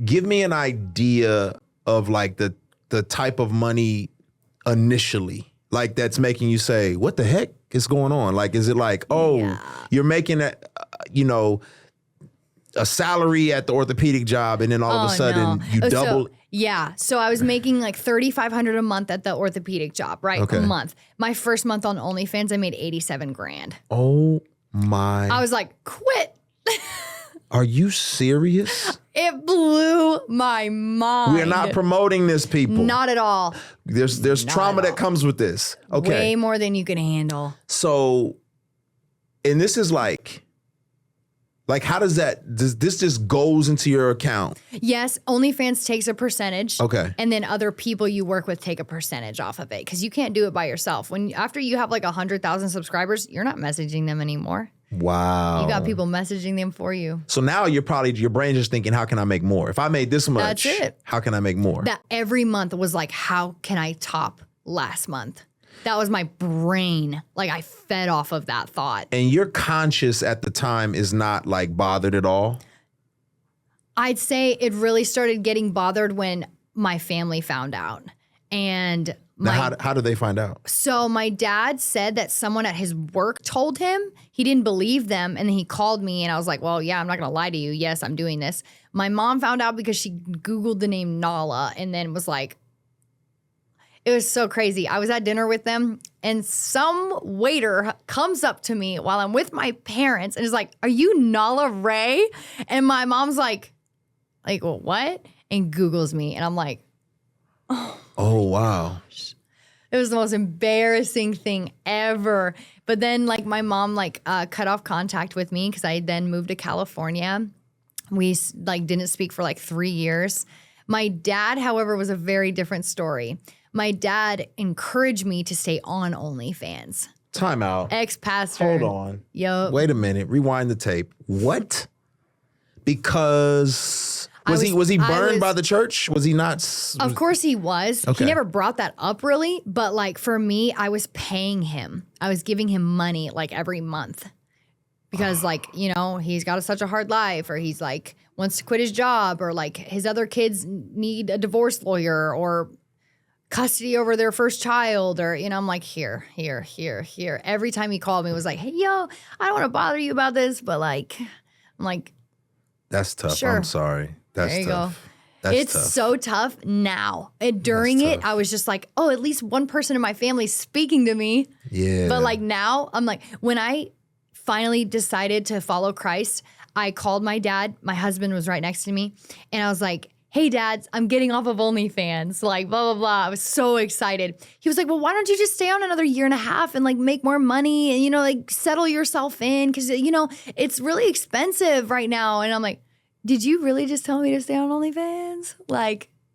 Give me an idea of like the type of money initially, like that's making you say, what the heck is going on? Like, is it like, you're making a, a salary at the orthopedic job and then all of a sudden you double? So I was making like $3,500 a month at the orthopedic job, right? Okay. A month. My first month on OnlyFans, I made $87,000. Oh my. I was like, quit. Are you serious? It blew my mind. We are not promoting this, people. Not at all. There's trauma that comes with this. Okay. Way more than you can handle. So, and this is like how does this just goes into your account? Yes, OnlyFans takes a percentage. Okay. And then other people you work with take a percentage off of it because you can't do it by yourself. After you have like 100,000 subscribers, you're not messaging them anymore. Wow. You got people messaging them for you. So now your brain just thinking, how can I make more? If I made this much, that's it. How can I make more? That every month was like, how can I top last month? That was my brain. Like I fed off of that thought. And your conscience at the time is not like bothered at all? I'd say it really started getting bothered when my family found out. And how did they find out? So my dad said that someone at his work told him. He didn't believe them. And then he called me and I was like, well, yeah, I'm not going to lie to you. Yes, I'm doing this. My mom found out because she Googled the name Nala and then was like, it was so crazy. I was at dinner with them and some waiter comes up to me while I'm with my parents and is like, are you Nala Ray? And my mom's like, well, what? And Googles me. And I'm like, oh, wow. It was the most embarrassing thing ever. But then like my mom cut off contact with me because I then moved to California. We didn't speak for 3 years. My dad, however, was a very different story. My dad encouraged me to stay on OnlyFans. Time out. Ex-pastor. Hold on. Yup. Wait a minute. Rewind the tape. What? Because was he burned by the church? Was he not? Of course he was. Okay. He never brought that up really. But for me, I was paying him. I was giving him money every month. Because he's got such a hard life or he's wants to quit his job or his other kids need a divorce lawyer or custody over their first child or, I'm like, here. Every time he called me, it was like, hey, yo, I don't want to bother you about this, but I'm like. That's tough. Sure. I'm sorry. That's there you tough. Go. It's tough. So tough now. During it, I was just like, oh, at least one person in my family is speaking to me. Yeah. But now, I'm like, when I finally decided to follow Christ, I called my dad. My husband was right next to me. And I was like, hey, Dad, I'm getting off of OnlyFans. Blah, blah, blah. I was so excited. He was like, well, why don't you just stay on another year and a half and make more money and, settle yourself in? Because, it's really expensive right now. And I'm like, did you really just tell me to stay on OnlyFans?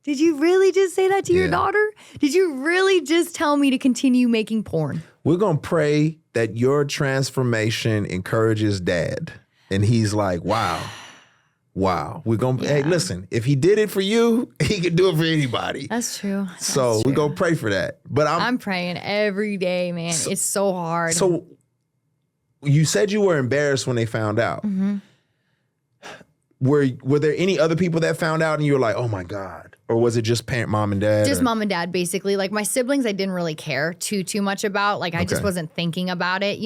Did you really just say that to your daughter? Did you really just tell me to continue making porn? We're going to pray that your transformation encourages Dad. And he's like, wow. We're going to, hey, listen, if he did it for you, he could do it for anybody. That's true. So we're going to pray for that. But I'm praying every day, man. It's so hard. So you said you were embarrassed when they found out. Mm-hmm. Were there any other people that found out and you were like, oh my God? Or was it just mom and dad? Just mom and dad, basically. My siblings, I didn't really care too much about. I just wasn't thinking about it,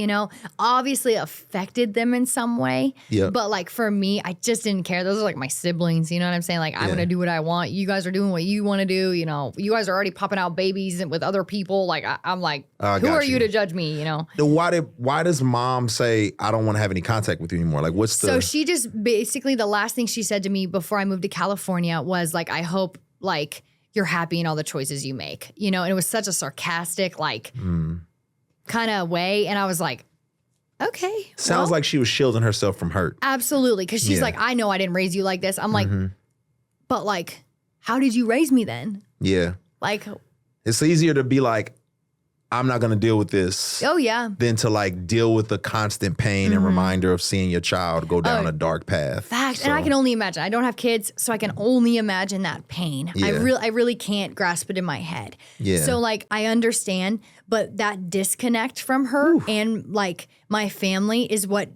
Obviously affected them in some way. Yep. But for me, I just didn't care. Those are my siblings, you know what I'm saying? I'm going to do what I want. You guys are doing what you want to do, You guys are already popping out babies with other people. I'm like, who are you to judge me, Why does mom say, I don't want to have any contact with you anymore? So she just basically, the last thing she said to me before I moved to California was I hope you're happy in all the choices you make, and it was such a sarcastic, kind of way. And I was like, okay. Sounds like she was shielding herself from hurt. Absolutely. Cause she's like, I know I didn't raise you like this. I'm like, but how did you raise me then? Yeah. It's easier to be like, I'm not going to deal with this. Oh, yeah. Than to deal with the constant pain and reminder of seeing your child go down a dark path. Fact. And I can only imagine. I don't have kids, so I can only imagine that pain. Yeah. I really can't grasp it in my head. Yeah. So I understand, but that disconnect from her and my family is what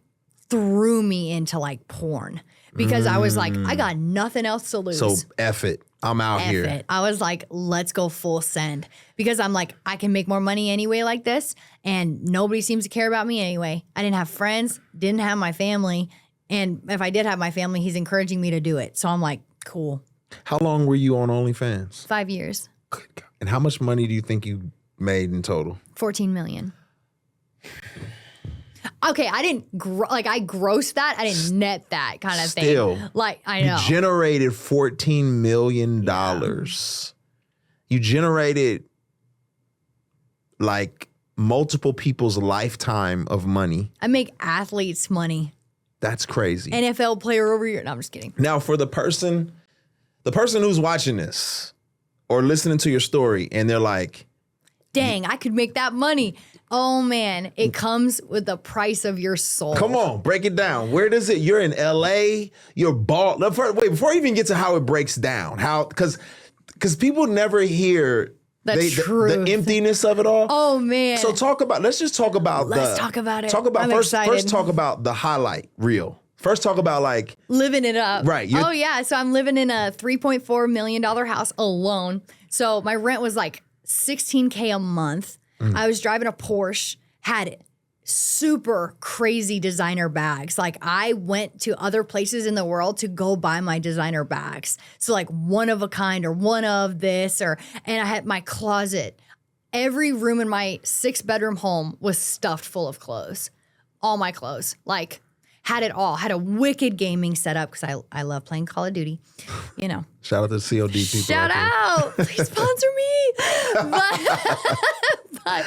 threw me into porn. because I was like, I got nothing else to lose. So F it. I'm out F here. it. I was like, let's go full send, because I'm like, I can make more money anyway like this, and nobody seems to care about me anyway. I didn't have friends, didn't have my family, and if I did have my family, he's encouraging me to do it. So I'm like, cool. How long were you on OnlyFans? 5 years, And how much money do you think you made in total? 14 million. Okay, I didn't I grossed that. I didn't net that kind of Still, thing. Like, I know. You generated $14 million. You generated like multiple people's lifetime of money. I make athletes money. That's crazy. NFL player over here. No, I'm just kidding. Now, for the person who's watching this or listening to your story and they're like, dang, I could make that money. Oh man, it comes with the price of your soul. come on, break it down. Where does it? You're in LA, you're bald. Wait, before you even get to how it breaks down, because people never hear the emptiness of it all. Oh man. So let's just talk about Let's talk about it. I'm excited. First talk about the highlight reel. First talk about like living it up. Right. Oh yeah. So I'm living in a $3.4 million house alone. So my rent was like $16K a month. I was driving a Porsche, had super crazy designer bags. Like I went to other places in the world to go buy my designer bags. So like one of a kind or one of this and I had my closet. Every room in my 6-bedroom home was stuffed full of clothes. All my clothes. Like had it all. Had a wicked gaming setup because I love playing Call of Duty. You know. Shout out to COD people. Shout out. Please sponsor me. But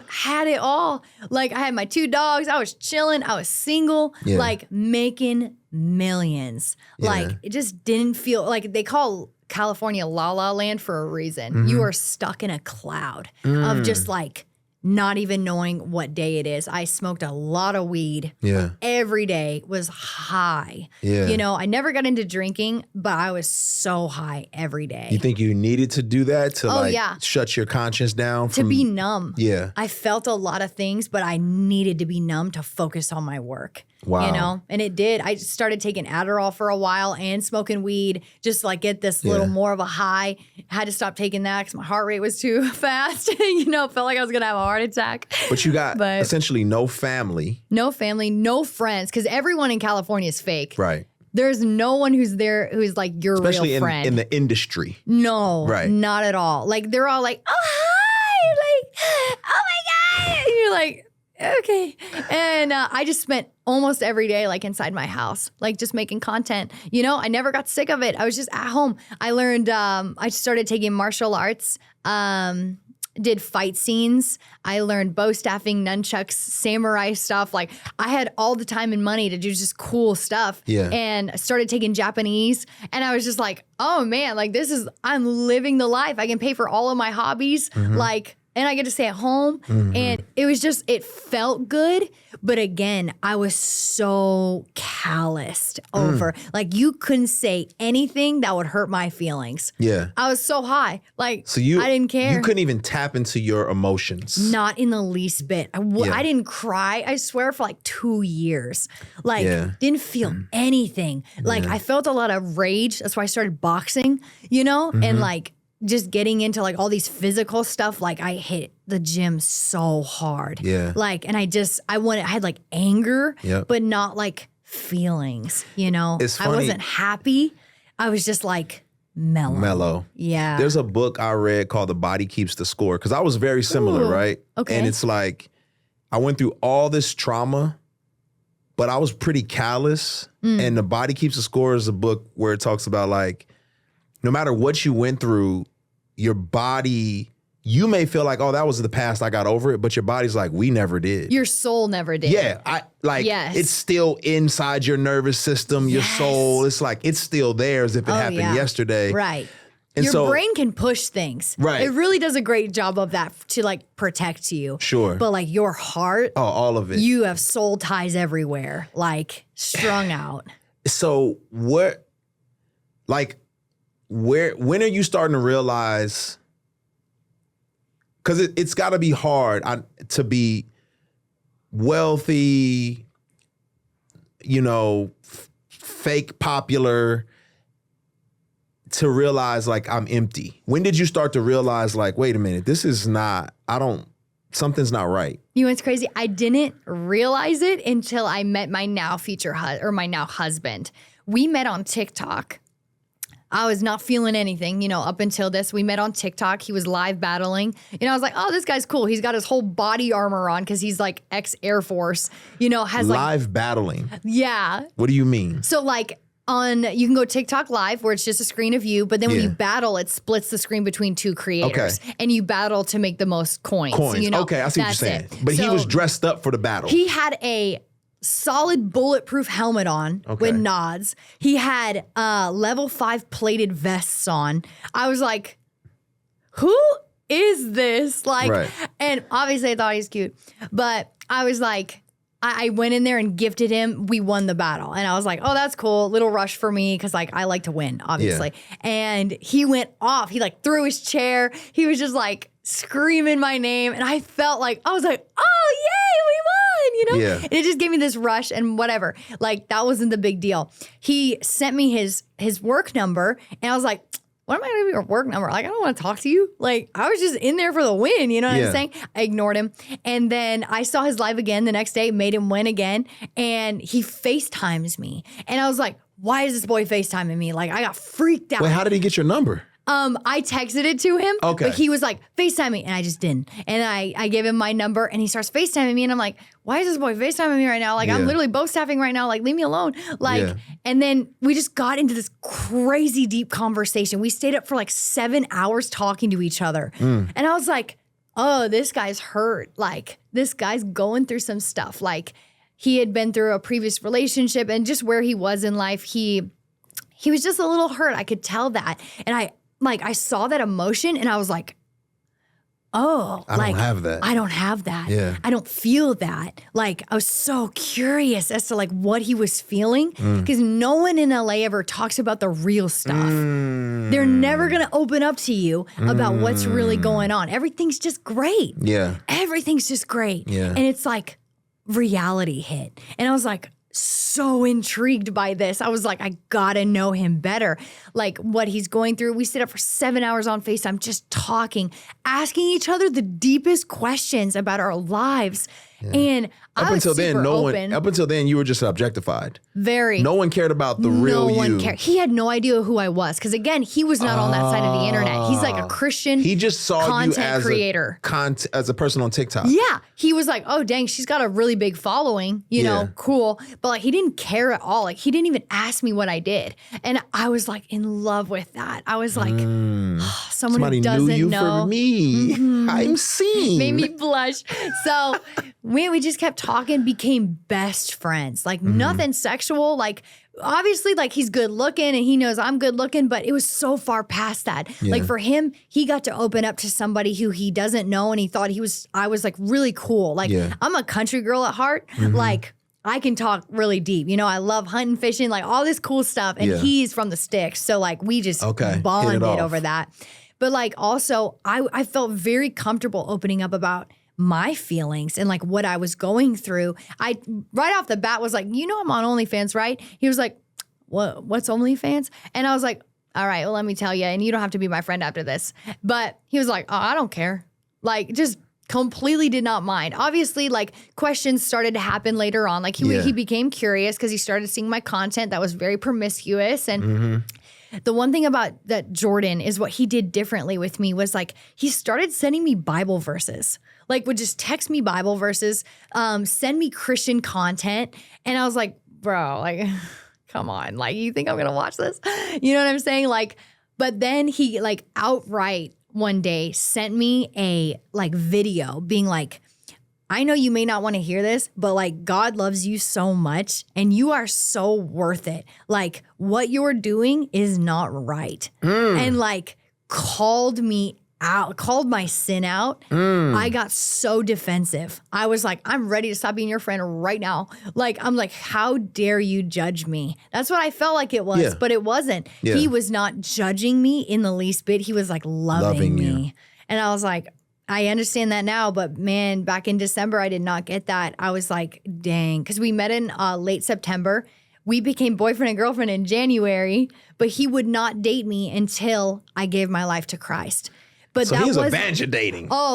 had it all. Like I had my 2 dogs. I was chilling. I was single. Yeah. Like making millions. Yeah. Like it just didn't feel like they call California La La Land for a reason. You are stuck in a cloud of just like not even knowing what day it is. I smoked a lot of weed. Yeah. Every day, was high. Yeah. You know, I never got into drinking, but I was so high every day. You think you needed to do that to yeah. shut your conscience down? To be numb. Yeah. I felt a lot of things, but I needed to be numb to focus on my work. Wow. You know, and it did. I started taking Adderall for a while and smoking weed just to like get this little more of a high. Had to stop taking that because my heart rate was too fast. You know, felt like I was going to have a heart attack. But you got essentially no family. No family, no friends, because everyone in California is fake. Right. There's no one who's there who's like your Especially real friend. in the industry. No, Right. Not at all. Like they're all like, oh hi, like, oh my God. And you're like, okay. And I just spent almost every day like inside my house, like just making content. You know, I never got sick of it. I was just at home. I learned, I started taking martial arts, did fight scenes. I learned bow staffing, nunchucks, samurai stuff. Like I had all the time and money to do just cool stuff. Yeah. And I started taking Japanese. And I was just like, oh man, like I'm living the life. I can pay for all of my hobbies. Like, and I get to stay at home. And it was just, it felt good. But again, I was so calloused over. Like you couldn't say anything that would hurt my feelings. Yeah. I was so high. Like, So I didn't care. You couldn't even tap into your emotions. Not in the least bit. I didn't cry, I swear, for like 2 years. Like, didn't feel anything. Like, I felt a lot of rage. That's why I started boxing, you know? And like, just getting into like all these physical stuff. Like, I hit the gym so hard. Yeah. Like, and I had like anger, but not like feelings, you know? It's funny. I wasn't happy. I was just like, mellow. Yeah. There's a book I read called The Body Keeps the Score because I was very similar, right? Okay. And it's like I went through all this trauma, but I was pretty callous. And The Body Keeps the Score is a book where it talks about like no matter what you went through, your body, you may feel like, oh, that was the past, I got over it, but your body's like, we never did. Your soul never did. Yeah, it's still inside your nervous system, your soul. It's like it's still there as if it happened yesterday. Right. And your brain can push things. Right. It really does a great job of that to like protect you. Sure. But like your heart, all of it. You have soul ties everywhere, like strung out. So when are you starting to realize? Because it's got to be hard to be wealthy, you know, fake popular to realize like I'm empty? When did you start to realize like, wait a minute, this is not, something's not right? You know what's crazy? I didn't realize it until I met my now my now husband. We met on TikTok. I was not feeling anything, you know, up until this. We met on TikTok. He was live battling. You know, I was like, oh, this guy's cool. He's got his whole body armor on because he's like ex-Air Force, you know, has live battling. Yeah. What do you mean? So like you can go TikTok live where it's just a screen of you, but then when you battle, it splits the screen between two creators. Okay. And you battle to make the most coins. You know? Okay, I see what you're saying. But he was dressed up for the battle. He had a solid bulletproof helmet on with nods. He had level 5 plated vests on. I was like, who is this? Like, and obviously I thought he was cute, but I was like, I went in there and gifted him. We won the battle. And I was like, oh, that's cool. Little rush for me because like I like to win, obviously. Yeah. And he went off. He like threw his chair. He was just like screaming my name. And I felt like, I was like, oh, yay, we won, you know? Yeah. And it just gave me this rush and whatever. Like that wasn't the big deal. He sent me his work number and I was like, what am I going to give your work number? Like, I don't want to talk to you. Like, I was just in there for the win. You know what I'm saying? I ignored him. And then I saw his live again the next day, made him win again. And he FaceTimes me. And I was like, why is this boy FaceTiming me? Like, I got freaked out. Wait, how did he get your number? I texted it to him, but he was like, FaceTime me, and I just didn't. And I gave him my number, and he starts FaceTiming me, and I'm like, why is this boy FaceTiming me right now? Like, I'm literally both staffing right now. Like, leave me alone. Like, and then we just got into this crazy deep conversation. We stayed up for like 7 hours talking to each other. And I was like, oh, this guy's hurt. Like, this guy's going through some stuff. Like, he had been through a previous relationship, and just where he was in life, he was just a little hurt. I could tell that. And I saw that emotion and I was like, oh, I don't have that. I don't have that. Yeah. I don't feel that. Like, I was so curious as to like what he was feeling because no one in LA ever talks about the real stuff. They're never going to open up to you about what's really going on. Everything's just great. Yeah. Everything's just great. Yeah. And it's like reality hit. And I was like, so intrigued by this. I was like, I gotta know him better. Like what he's going through. We sit up for 7 hours on FaceTime just talking, asking each other the deepest questions about our lives. Yeah. And up until then, you were just objectified. Very. No one cared about the real you. No one cared. He had no idea who I was. Because again, he was not on that side of the internet. He's like a Christian He just saw content you as creator. As a person on TikTok. Yeah. He was like, oh, dang, she's got a really big following. You know, cool. But like, he didn't care at all. Like, he didn't even ask me what I did. And I was like in love with that. I was like, oh, somebody who doesn't knew you know. For me. I'm seen. Made me blush. So we just kept talking, became best friends. Like nothing sexual. Like obviously like he's good looking and he knows I'm good looking, but it was so far past that. Yeah. Like for him, he got to open up to somebody who he doesn't know and he thought I was like really cool. Like I'm a country girl at heart. Like I can talk really deep. You know, I love hunting, fishing, like all this cool stuff. And he's from the sticks. So like we just bonded over that. But like also I felt very comfortable opening up about my feelings and like what I was going through. I right off the bat was like, you know, I'm on OnlyFans, right? He was like, what's OnlyFans? And I was like, all right, well, let me tell you, and you don't have to be my friend after this. But he was like, oh, I don't care. Like just completely did not mind. Obviously, like questions started to happen later on. Like he became curious because he started seeing my content that was very promiscuous. And the one thing about that Jordan is what he did differently with me was like he started sending me Bible verses. Like would just text me Bible verses, send me Christian content. And I was like, bro, like, come on. Like, you think I'm going to watch this? You know what I'm saying? Like, but then he like outright one day sent me a like video being like, I know you may not want to hear this, but like God loves you so much and you are so worth it. Like what you're doing is not right. And like called me out, called my sin out. I got so defensive. I was like, I'm ready to stop being your friend right now. Like, I'm like, how dare you judge me? That's what I felt like it was, but it wasn't. He was not judging me in the least bit. He was like loving me. You. And I was like, I understand that now, but man, back in December, I did not get that. I was like, dang, because we met in late September. we became boyfriend and girlfriend in January, but he would not date me until I gave my life to Christ. But So that he's was a bunch of dating. Oh,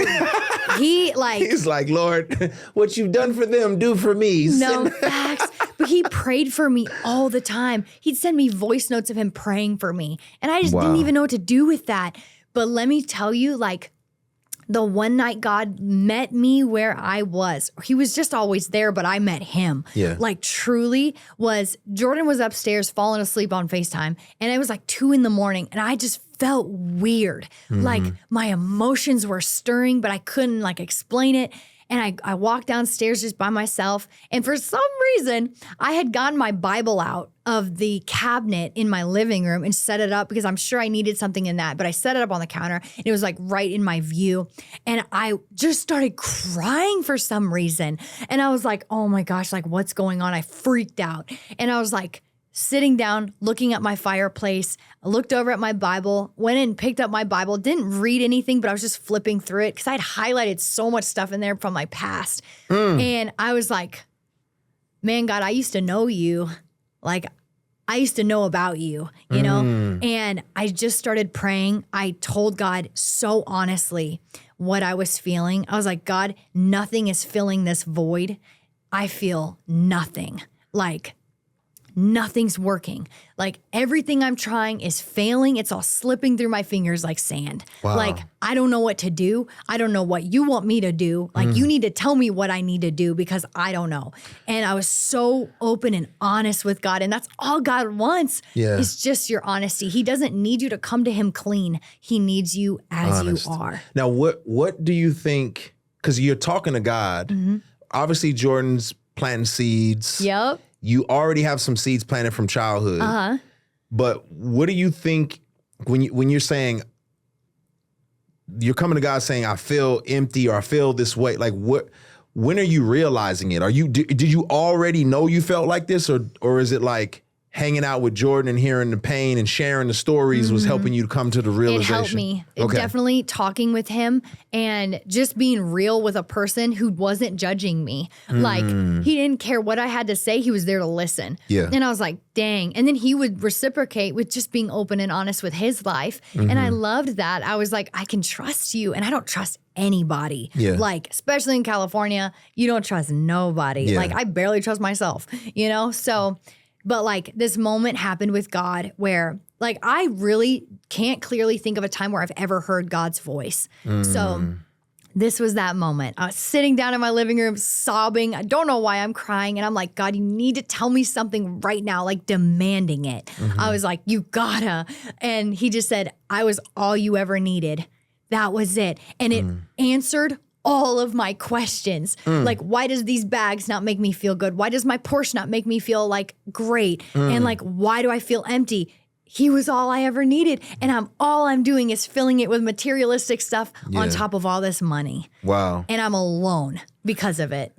He's like, Lord, what you've done for them, do for me. No facts. But he prayed for me all the time. He'd send me voice notes of him praying for me. And I just didn't even know what to do with that. But let me tell you, like, the one night God met me where I was. He was just always there, but I met him. Yeah. Like, truly Jordan was upstairs falling asleep on FaceTime, and it was like 2 a.m, and I just felt weird. Like, my emotions were stirring, but I couldn't, like, explain it. And I walked downstairs just by myself. And for some reason, I had gotten my Bible out of the cabinet in my living room and set it up because I'm sure I needed something in that. But I set it up on the counter and it was like right in my view. And I just started crying for some reason. And I was like, oh my gosh, like what's going on? I freaked out. And I was like, sitting down, looking at my fireplace, I looked over at my Bible, went and picked up my Bible, didn't read anything, but I was just flipping through it because I'd highlighted so much stuff in there from my past. And I was like, man, God, I used to know you. Like, I used to know about you, you know? And I just started praying. I told God so honestly what I was feeling. I was like, God, nothing is filling this void. I feel nothing. Like, nothing's working. Like everything I'm trying is failing. It's all slipping through my fingers like sand. Wow. Like I don't know what to do. I don't know what you want me to do. Like you need to tell me what I need to do because I don't know. And I was so open and honest with God. And that's all God wants is just your honesty. He doesn't need you to come to him clean. He needs you as Honest. you are. Now, what do you think, because you're talking to God, obviously Jordan's planting seeds. Yep. You already have some seeds planted from childhood. But what do you think when you're saying, you're coming to God saying, I feel empty or I feel this way, like when are you realizing it? Did you already know you felt like this or is it like hanging out with Jordan and hearing the pain and sharing the stories was helping you to come to the realization? It helped me. Definitely talking with him and just being real with a person who wasn't judging me. Like, he didn't care what I had to say. He was there to listen. Yeah. And I was like, dang. And then he would reciprocate with just being open and honest with his life. And I loved that. I was like, I can trust you. And I don't trust anybody. Yeah. Like, especially in California, you don't trust nobody. Yeah. Like, I barely trust myself, you know? So... But like this moment happened with God where like I really can't clearly think of a time where I've ever heard God's voice. So this was that moment. I was sitting down in my living room sobbing. I don't know why I'm crying. And I'm like, God, you need to tell me something right now, like demanding it. I was like, you gotta. And he just said, I was all you ever needed. That was it. And it answered all of my questions. Like, why does these bags not make me feel good? Why does my Porsche not make me feel like great? And like, why do I feel empty? He was all I ever needed. And all I'm doing is filling it with materialistic stuff on top of all this money. Wow. And I'm alone because of it.